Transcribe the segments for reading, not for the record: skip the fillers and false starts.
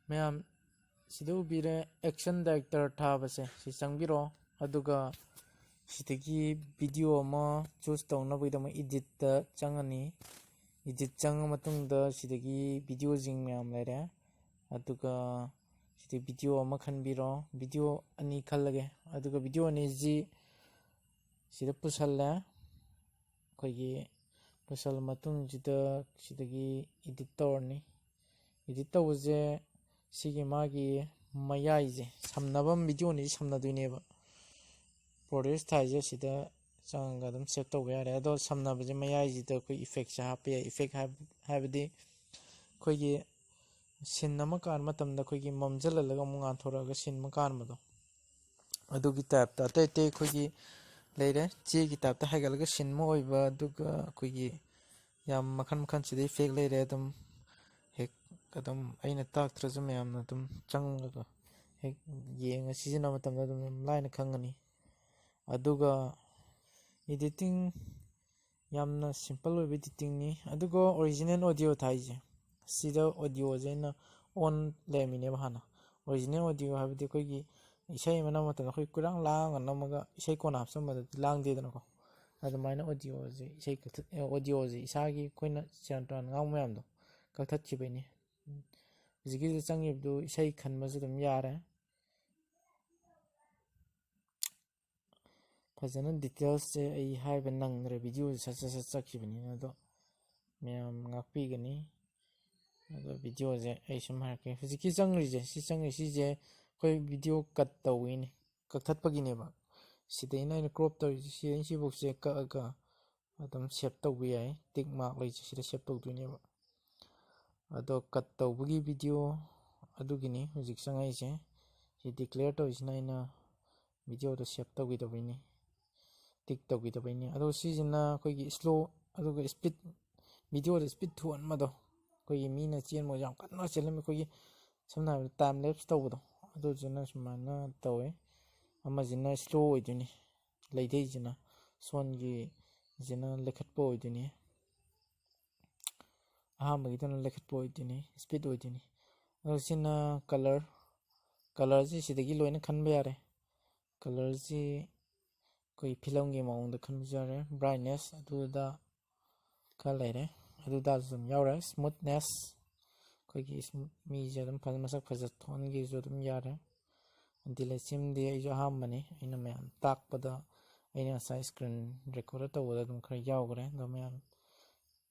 ma'am सिदु बिरे action director थाबसे सि चंगबिरो अदुगा सिदगी video अमा चूज तौनबैदम एडिट ता चंगनी एडिट चंग मतुंगदा सिदगी वीडियो जिंग मैम लेरे अदुगा सिदि वीडियो अमा खनबिरो वीडियो अनि खलगे अदुगा वीडियो अनि जी सिदा पुसल्ला खोगी पुसल मतुंग जिदा सिदगी एडिट तौरनी एडिट तौजे सिगे मागी मयाइजे समनबम वीडियो नि समनदुइनेबा प्रोड्यूस थाइजे सिदा चांगा दम सेट तौबा यारे अदो समनबजे मयाइजिदा कोई इफेक्ट सा हापे इफेक्ट हाबदी खोगी सिन नम कार मतमदा खोगी ममजललगा मुंगा थोरागा सिन मकार मदो अदुगी टाइप ता ते खोगी लेरे चे की टाइप ता हाइगलगा सिन म ओइबा अदुगा खोगी याम मखन मखन सिदे इफेक्ट लेरे अदम हेक कदम अइना ताक्त्रजु मैमना तुम चंगगा हेक येंगा सीजन मतमदा तुम लाइन खंगनी अदुगा एडिटिंग यामना सिंपल ओइबा एडिटिंग नि अदुगा ओरिजिनल ऑडियो थाइजे सिदा ऑडियो जेना ऑन लेमिने बहाना ओरिजिनल ऑडियो हाबदि कोइगी इसै मना मतदा कोइ कुरांग लांग नमगा इसै कोना हपसमदा लांग देदनको अदुमाइना ऑडियो जे इसै ऑडियो जे इसागी कोइना चैनटन गांग मैमदो कथत खिबैनि जिगी चंगिबदु इसै खनबजु दम यारे फजन डिटेल्स से आई हाइबा नंगरे वीडियो सच चखिबनि अदो मैम गापीगनि अदो वीडियो जे आई सम हाके जिगी चंगरि जे सि चंगि सि जे कोइ वीडियो कट तौइनि कथतपगिनेबा सिदैना इन क्रॉप तौ सि सि बॉक्स जे कगा अदम सेव तौबि याय टिक मार्क लै सिदा सेव तौदुइनेबा अदो कट तौबगी वीडियो अदुगिनि हुजिक चंगाइसे सि डिक्लेयर तौइसना इन वीडियो दो सेव तौगिदबैनि टिक तौगिदबैनि अदो सिजना कोइगी स्लो अदुगा स्पीड वीडियो दो स्पीड थुअन मदो कोइगी मीना चेन मो याम कन्ना चेलमे कोइगी समना टाइम लैप्स तौबदो अदो जना सुमाना तौवे अमजिना स्लो ओइदुनि लैदैजना सोनगी जना लेखतपो ओइदुनि अहमगिदना लेखतपो ओइदुनि स्पीड ओइदुनि अदो सिना कलर जी सिदगी लोइना खनबा यारे कलर जी कोई फिल्म की माउंड खनबजारे ब्राइटनेस अदुदा का लेरे अदुदा जुम यावरे स्मूथनेस कोई की मी जदम फज मसक फज थोन की जदम यारे दिले सिम दे जो हम मने इन मैम ताक पदा इन साइज स्क्रीन रिकॉर्डर तो वदा दम खर यावगरे दो मैम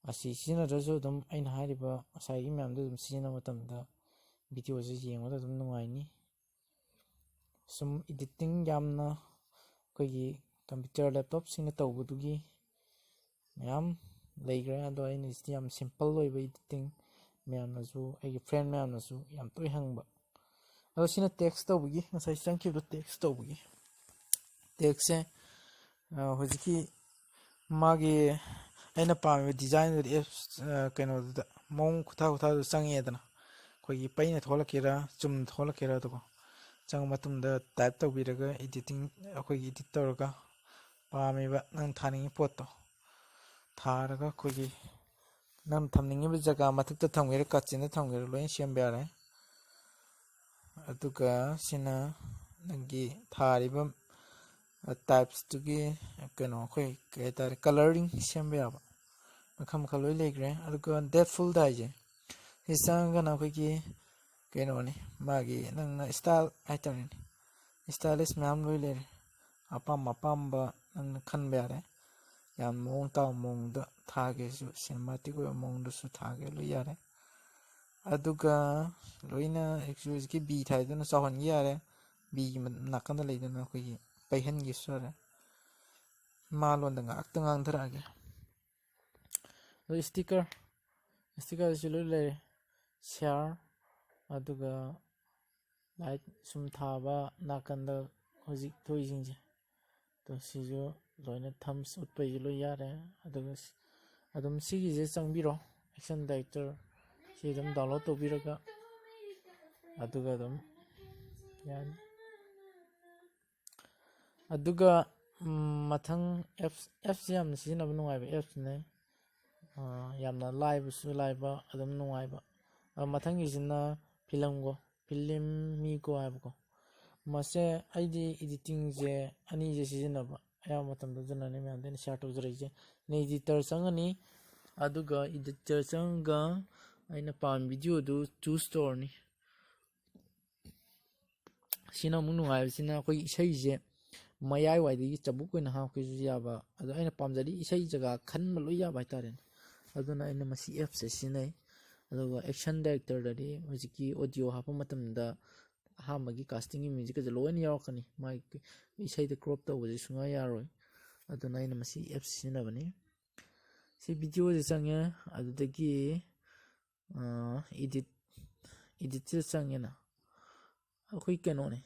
असी सिना रजो दम इन हारिबा साइगी मैम दम सिना मतमदा वीडियो जे येंगोदा दम नुंगाइनी सम एडिटिंग यामना कोई कंप्यूटर लैपटॉप सिंह तौबदुगी मैम लेग्रे अदो इन इस याम सिंपल ओइबा एडिटिंग मैमनसु आइगे फ्रेंड मैमनसु याम तोय हंगबा अदो सिना टेक्स्ट तौबगी नसाइ चंकिबदो टेक्स्ट तौबगी टेक्स्ट से होजिकी मागे अइना पामे डिजाइन एप्स कैनो मोंग खुथा चंगेदना कोई पैना थोलकेरा चुम थोलकेरा तो चंग मतुंदा टाइप तौबिरगा एडिटिंग अखोई एडिट तौरगा पामेबा नंग थानिंगी पोतो थारगा कोई नम थमनिंगी जगह मथुक्ता थमगेरा कचिन थमगेरा लोइन सेमबा यारे अदुगा सिना नंगी थारिबा टाइप्स तुगी कैनो कोई कहतारे कलरिंग सेमबा याबा मखम खलोइ लेग्रे अदुगा डेप्थफुल दाइजे हिसांगना कोई कैनो ने मागी नंगना स्टाइल आइटम स्टाइलिश मैम लोइ लेरे अपाम नंगना खनबा यारे याम मोंग ताव मोंग द थागेसु सिनेमैटिक ओइ मोंग दसु थागे लोइ यारे अदुगा लोइना एक्चुअली की बी थाइदना चाहन यारे बी नाकंदा लेदना कोई पैहन गिसरे मालोन दंगा अक्तंग आंधरागे लो स्टिकर से लोइ लेरे शेयर अदुगा लाइट सुम थाबा नाकंदा होजिक थोइजिंजे तो सिजो लोइना थम्स उत्पै लो यारे अदुगा अदुम सिगी जे चंगबिरो एक्शन डायरेक्टर सिदम डाउनलोड तौबिरगा अदुगा दम यान अदुगा मथंग एप्स याम सिजनब नुंगाइबा एप्स ने यामना लाइव सु लाइबा अदम नुंगाइबा मथंग इजना फिल्म गो ꯐꯤꯂꯝ ꯃꯤꯀꯣ ꯍꯥꯏꯕꯀꯣ ꯃꯁꯦ ꯑꯩꯗꯤ ꯏꯗꯤꯇꯤꯡꯁꯦ ꯑꯅꯤꯁꯦ ꯁꯤꯖꯤꯟꯅꯕ ꯑꯌꯥꯝꯕ ꯃꯇꯝꯗ ꯑꯗꯨꯅꯅꯦ ꯃꯌꯥꯝꯗ ꯑꯩꯅ ꯁꯤꯌꯥꯔ ꯇꯧꯖꯔꯛꯏꯁꯦ ꯏꯗꯤꯇꯔ ꯆꯪꯉꯅꯤ ꯑꯗꯨꯒ ꯏꯗꯤꯇꯔ ꯆꯪꯉꯒ ꯑꯩꯅ ꯄꯥꯝꯃꯤ ꯚꯤꯗꯤꯑꯣꯗꯨ ꯆꯨꯁ ꯇꯧꯔꯅꯤ ꯁꯤꯅ ꯑꯃꯨꯛ ꯅꯨꯡꯉꯥꯏꯕꯁꯤꯅ ꯑꯩꯈꯣꯏꯒꯤ ꯏꯁꯩꯁꯦ ꯃꯌꯥꯏꯋꯥꯏꯗꯒꯤ ꯆꯕꯨꯛ ꯑꯣꯏꯅ ꯍꯥꯞꯄꯁꯨ ꯌꯥꯕ ꯑꯗꯣ ꯑꯩꯅ ꯄꯥꯝꯖꯔꯤ ꯏꯁꯩ ꯖꯒꯥ ꯈꯟꯕ ꯂꯣꯏ ꯌꯥꯕ ꯍꯥꯏꯇꯥꯔꯦꯅꯦ ꯑꯗꯨꯅ ꯑꯩꯅ ꯃꯁꯤ ꯑꯦꯞꯁꯦ ꯁꯤꯖꯤꯟꯅꯩ ꯑꯗꯨꯒ ꯑꯦꯛꯁꯟ ꯗꯥꯏꯔꯦꯛꯇꯔꯗꯗꯤ ꯍꯧꯖꯤꯛꯀꯤ ꯑꯣꯗꯤꯑꯣ ꯍꯥꯞꯄ ꯃꯇꯝꯗ ꯑꯍꯥꯟꯕꯒꯤ ꯀꯥꯁꯇꯤꯡꯒꯤ ꯃ꯭ꯌꯨꯖꯤꯛꯀꯁꯦ ꯂꯣꯏꯅ ꯌꯥꯎꯔꯛꯀꯅꯤ ꯃꯥꯒꯤ ꯏꯁꯩꯗ ꯀ꯭ꯔꯣꯞ ꯇꯧꯕꯁꯦ ꯁꯨꯡꯌꯥ ꯌꯥꯔꯣꯏ ꯑꯗꯨꯅ ꯑꯩꯅ ꯃꯁꯤ ꯑꯦꯞꯁ ꯁꯤꯖꯤꯟꯅꯕꯅꯤ ꯁꯤ ꯚꯤꯗꯤꯑꯣꯁꯦ ꯆꯪꯉꯦ ꯑꯗꯨꯗꯒꯤ ꯏꯗꯤꯠꯁꯤꯗ ꯆꯪꯉꯦꯅ ꯑꯩꯈꯣꯏ ꯀꯩꯅꯣꯅꯦ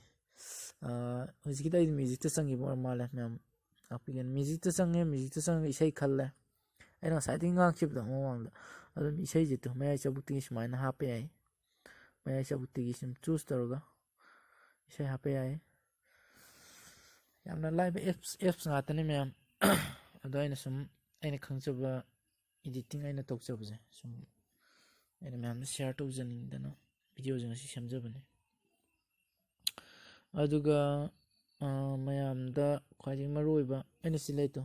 ꯍꯧꯖꯤꯛꯀꯤꯗ ꯑꯩ ꯃ꯭ꯌꯨꯖꯤꯛꯇ ꯆꯪꯈꯤꯕ ꯑꯣꯏꯔ ꯃꯥꯜꯂꯦ ꯃꯌꯥꯝ ꯇꯥꯛꯄꯤꯒꯅꯤ ꯃ꯭ꯌꯨꯖꯤꯛꯇ ꯆꯪꯉꯒ ꯏꯁꯩ ꯈꯜꯂꯦ ꯑꯩꯅ ꯉꯁꯥꯏꯗꯒꯤ ꯉꯥꯡꯈꯤꯕꯗꯣ ꯃꯃꯥꯡꯗ ꯑꯗꯨꯝ ꯏꯁꯩꯁꯦ ꯃꯌꯥꯏ ꯆꯕꯨꯛꯇꯒꯤ ꯁꯨꯃꯥꯏꯅ ꯍꯥꯞꯄ ꯌꯥꯏ ꯃꯌꯥꯏ ꯆꯕꯨꯛꯇꯒꯤ ꯁꯨꯝ ꯆꯨꯁ ꯇꯧꯔꯒ ꯏꯁꯩ ꯍꯥꯞꯄ ꯌꯥꯏ ꯌꯥꯝꯅ ꯂꯥꯏꯕ ꯑꯦꯞꯁ ꯉꯥꯛꯇꯅꯤ ꯃꯌꯥꯝ ꯑꯗꯣ ꯑꯩꯅ ꯈꯪꯖꯕ ꯏꯗꯤꯇꯤꯡ ꯑꯩꯅ ꯇꯧꯖꯕꯁꯦ ꯁꯨꯝ ꯑꯩꯅ ꯃꯌꯥꯝꯗ ꯁꯤꯌꯥꯔ ꯇꯧꯖꯅꯤꯡꯗꯅ ꯚꯤꯗꯤꯑꯣꯁꯦ ꯉꯁꯤ ꯁꯦꯝꯖꯕꯅꯤ ꯑꯗꯨꯒ ꯃꯌꯥꯝꯗ ꯈ꯭ꯋꯥꯏꯗꯒꯤ ꯃꯔꯨ ꯑꯣꯏꯕ ꯑꯩꯅ ꯁꯤ ꯂꯩꯇꯣ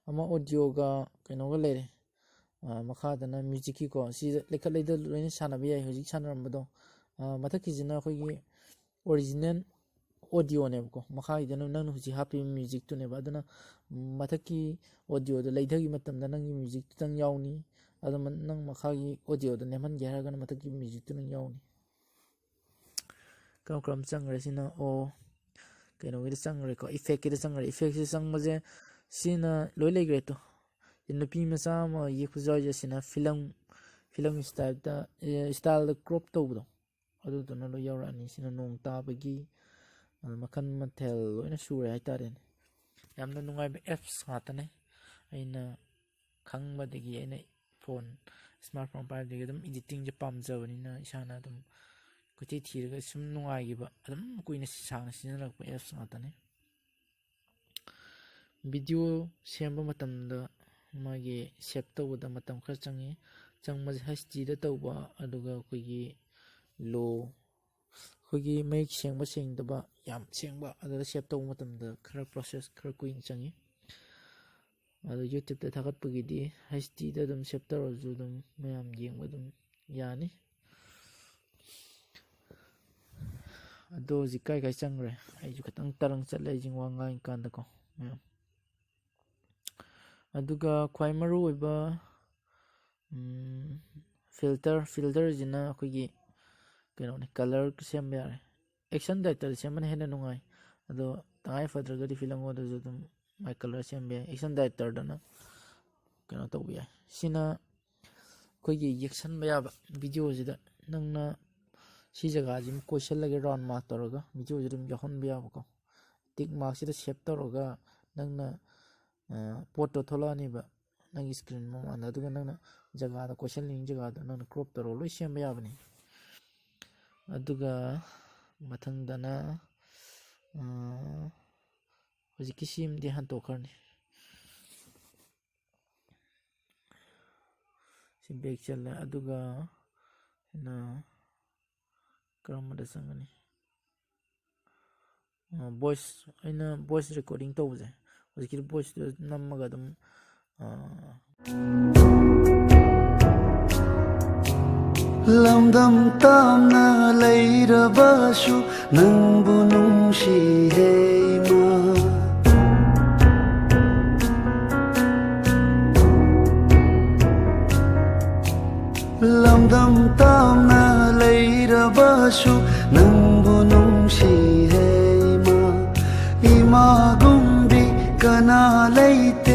ꯑꯃ ꯑꯣꯗꯤꯑꯣꯒ ꯀꯩꯅꯣꯒ ꯂꯩꯔꯦ ꯃꯈꯥꯗꯅ ꯃ꯭ꯌꯨꯖꯤꯛꯀꯤꯀꯣ ꯁꯤꯗ ꯂꯩꯈꯠ ꯂꯩꯗ ꯂꯣꯏꯅ ꯁꯥꯟꯅꯕ ꯌꯥꯏ ꯍꯧꯖꯤꯛ ꯁꯥꯟꯅꯔꯝꯕꯗꯣ ꯃꯊꯛꯀꯤꯁꯤꯅ ꯑꯩꯈꯣꯏꯒꯤ ꯑꯣꯔꯤꯖꯤꯅꯦꯜ ꯑꯣꯗꯤꯑꯣꯅꯦꯕꯀꯣ ꯃꯈꯥꯒꯤꯗꯅ ꯅꯪꯅ ꯍꯧꯖꯤꯛ ꯍꯥꯞꯄꯤꯕ ꯃ꯭ꯌꯨꯖꯤꯛꯇꯨꯅꯦꯕ ꯑꯗꯨꯅ ꯃꯊꯛꯀꯤ ꯑꯣꯗꯤꯑꯣꯗꯣ ꯂꯩꯊꯈꯤꯕ ꯃꯇꯝꯗ ꯅꯪꯒꯤ ꯃ꯭ꯌꯨꯖꯤꯛꯇꯨꯇꯪ ꯌꯥꯎꯅꯤ ꯑꯗꯨ ꯅꯪ ꯃꯈꯥꯒꯤ ꯑꯣꯗꯤꯑꯣꯗꯣ ꯅꯦꯝꯍꯟꯒꯦ ꯍꯥꯏꯔꯒꯅ ꯃꯊꯛꯀꯤ ꯃ꯭ꯌꯨꯖꯤꯛꯇꯨꯅ ꯌꯥꯎꯅꯤ ꯀꯔꯝ ꯆꯪꯈ꯭ꯔꯦ ꯁꯤꯅ ꯀꯩꯅꯣꯒꯤꯗ ꯆꯪꯈ꯭ꯔꯦꯀꯣ ꯏꯐꯦꯛꯀꯤꯗ ꯆꯪꯈ꯭ꯔꯦ ꯏꯐꯦꯛꯁꯤꯗ ꯆꯪꯕꯁꯦ ꯁꯤꯅ ꯂꯣꯏ ꯂꯩꯈ꯭ꯔꯦ ꯅꯨꯄꯤ ꯃꯆꯥ ꯑꯃ ꯌꯦꯛꯄꯁꯨ ꯌꯥꯎꯔꯤꯁꯦ ꯁꯤꯅ ꯐꯤꯂꯝ ꯏꯁꯇꯥꯏꯜꯗ ꯀ꯭ꯔꯣꯞ ꯇꯧꯕꯗꯣ ꯑꯗꯨꯗꯨꯅ ꯂꯣꯏ ꯌꯥꯎꯔꯛꯑꯅꯤ ꯁꯤꯅ ꯅꯣꯡ ꯇꯥꯕꯒꯤ ꯃꯈꯜ ꯃꯊꯦꯜ ꯂꯣꯏꯅ ꯁꯨꯔꯦ ꯍꯥꯏꯇꯥꯔꯦꯅꯦ ꯌꯥꯝꯅ ꯅꯨꯡꯉꯥꯏꯕ ꯑꯦꯞꯁ ꯉꯥꯛꯇꯅꯦ ꯑꯩꯅ ꯈꯪꯕꯗꯒꯤ ꯑꯩꯅ ꯏꯁꯃꯥꯔꯠ ꯐꯣꯟ ꯄꯥꯏꯕꯗꯒꯤ ꯑꯗꯨꯝ ꯏꯗꯤꯇꯤꯡꯁꯦ ꯄꯥꯝꯖꯕꯅꯤꯅ ꯏꯁꯥꯅ ꯑꯗꯨꯝ ꯀꯣꯏꯊꯤ ꯊꯤꯔꯒ ꯁꯨꯝ ꯅꯨꯡꯉꯥꯏꯈꯤꯕ ꯑꯗꯨꯝ ꯀꯨꯏꯅ ꯁꯥꯡꯅ ꯁꯤꯖꯤꯟꯅꯔꯛꯄ ꯑꯦꯞꯁ ꯉꯥꯛꯇꯅꯤ ꯚꯤꯗꯤꯑꯣ ꯁꯦꯝꯕ ꯃꯇꯝꯗ ꯃꯥꯒꯤ ꯁꯦꯞ ꯇꯧꯕꯗ ꯃꯇꯝ ꯈꯔ ꯆꯪꯕꯁꯦ ꯍꯩꯆ.ꯗꯤꯗ ꯇꯧꯕ ꯑꯗꯨꯒ ꯑꯩꯈꯣꯏꯒꯤ ꯑꯩꯈꯣꯏꯒꯤ ꯃꯌꯦꯛ ꯁꯦꯡꯕ ꯁꯦꯡꯗꯕ ꯌꯥꯝ ꯁꯦꯡꯕ ꯑꯗꯨꯗ ꯁꯦꯞ ꯇꯧꯕ ꯃꯇꯝꯗ ꯈꯔ ꯄ꯭ꯔꯣꯁꯦꯁ ꯈꯔ ꯀꯨꯏꯅ ꯆꯪꯉꯤ ꯑꯗꯣ ꯌꯨꯇ꯭ꯌꯨꯕꯇ ꯊꯥꯒꯠꯄꯒꯤꯗꯤ ꯍꯩꯆ.ꯗꯤꯗ ꯑꯗꯨꯝ ꯁꯦꯞ ꯇꯧꯔꯁꯨ ꯑꯗꯨꯝ ꯃꯌꯥꯝ ꯌꯦꯡꯕ ꯑꯗꯨꯝ ꯌꯥꯅꯤ ꯑꯗꯣ ꯍꯧꯖꯤꯛ ꯀꯥꯏ ꯆꯪꯈ꯭ꯔꯦ ꯑꯩꯁꯨ ꯈꯤꯇꯪ ꯇꯔꯪ ꯆꯠꯂꯦ ꯑꯩꯁꯤ ꯋꯥ ꯉꯥꯡꯉꯤ ꯀꯥꯟꯗꯀꯣ ꯃꯌꯥꯝ ꯑꯗꯨꯒ ꯈ꯭ꯋꯥꯏ ꯃꯔꯨ ꯑꯣꯏꯕ ꯐꯤꯜꯇꯔꯁꯤꯅ ꯑꯩꯈꯣꯏꯒꯤ ꯀꯩꯅꯣꯅꯤ ꯀꯂꯔ ꯁꯦꯝꯕ ꯌꯥꯔꯦ ꯑꯦꯛꯁꯟ ꯗꯥꯏꯔꯦꯛꯇꯔꯗ ꯁꯦꯝꯕꯅ ꯍꯦꯟꯅ ꯅꯨꯡꯉꯥꯏ ꯑꯗꯣ ꯇꯉꯥꯏ ꯐꯗ꯭ꯔꯒꯗꯤ ꯐꯤꯂꯝ ꯑꯃꯗꯁꯨ ꯑꯗꯨꯝ ꯃꯥꯏ ꯀꯂꯔ ꯁꯦꯝꯕ ꯌꯥꯏ ꯑꯦꯛꯁꯟ ꯗꯥꯏꯔꯦꯛꯇꯔꯗꯅ ꯀꯩꯅꯣ ꯇꯧꯕ ꯌꯥꯏ ꯁꯤꯅ ꯑꯩꯈꯣꯏꯒꯤ ꯌꯦꯛꯁꯟꯕ ꯌꯥꯕ ꯚꯤꯗꯤꯑꯣꯁꯤꯗ ꯅꯪꯅ ꯁꯤ ꯖꯒꯥꯁꯤꯃ ꯀꯣꯏꯁꯤꯜꯂꯒ ꯔꯥꯎꯟ ꯃꯥꯔꯛ ꯇꯧꯔꯒ ꯚꯤꯗꯤꯑꯣꯁꯤ ꯑꯗꯨꯝ ꯌꯥꯎꯍꯟꯕ ꯌꯥꯕꯀꯣ ꯇꯤꯛ ꯃꯥꯔꯛꯁꯤꯗ ꯁꯦꯞ ꯇꯧꯔꯒ ꯅꯪꯅ ꯄꯣꯠꯇꯣ ꯊꯣꯛꯂꯛꯑꯅꯤꯕ ꯅꯪꯒꯤ ꯏꯁꯀ꯭ꯔꯤꯟ ꯃꯃꯥꯡꯗ ꯑꯗꯨꯒ ꯅꯪꯅ ꯖꯒꯥꯗ ꯀꯣꯏꯁꯤꯜꯂꯤꯉꯤ ꯖꯒꯥꯗꯣ ꯅꯪꯅ ꯀ꯭ꯔꯣꯞ ꯇꯧꯔꯒ ꯂꯣꯏ ꯁꯦꯝꯕ ꯌꯥꯕꯅꯤ ꯑꯗꯨꯒ ꯃꯊꯪꯗꯅ ꯍꯧꯖꯤꯛꯀꯤ ꯁꯤꯃꯗꯤ ꯍꯟꯇꯣꯛꯈ꯭ꯔꯅꯤ ꯁꯤ ꯕꯦꯛ ꯆꯠꯂꯦ ꯑꯗꯨꯒ ꯀꯔꯝꯕꯗ ꯆꯪꯒꯅꯤ ꯑꯩꯅ ꯚꯣꯏꯁ ꯔꯦꯀꯣꯔꯗꯤꯡ ꯇꯧꯕꯁꯦ ꯍꯧꯖꯤꯛꯀꯤ ꯚꯣꯏꯁꯇꯨ ꯅꯝꯃꯒ ꯑꯗꯨꯝ ꯂꯝꯗꯝ ꯇꯥꯝꯅ ꯂꯩꯔꯕꯁꯨ ꯅꯪꯕꯨ ꯅꯨꯡꯁꯤꯍꯦ ꯏꯃꯥ ꯂꯝꯗꯝ ꯇꯥꯝꯅ ꯂꯩꯔꯕꯁꯨ ꯅꯪꯕꯨ ꯅꯨꯡꯁꯤꯍꯦ ꯏꯃꯥ ꯏꯃꯥꯒꯨꯝꯕꯤ ꯀꯅꯥ ꯂꯩꯇꯦ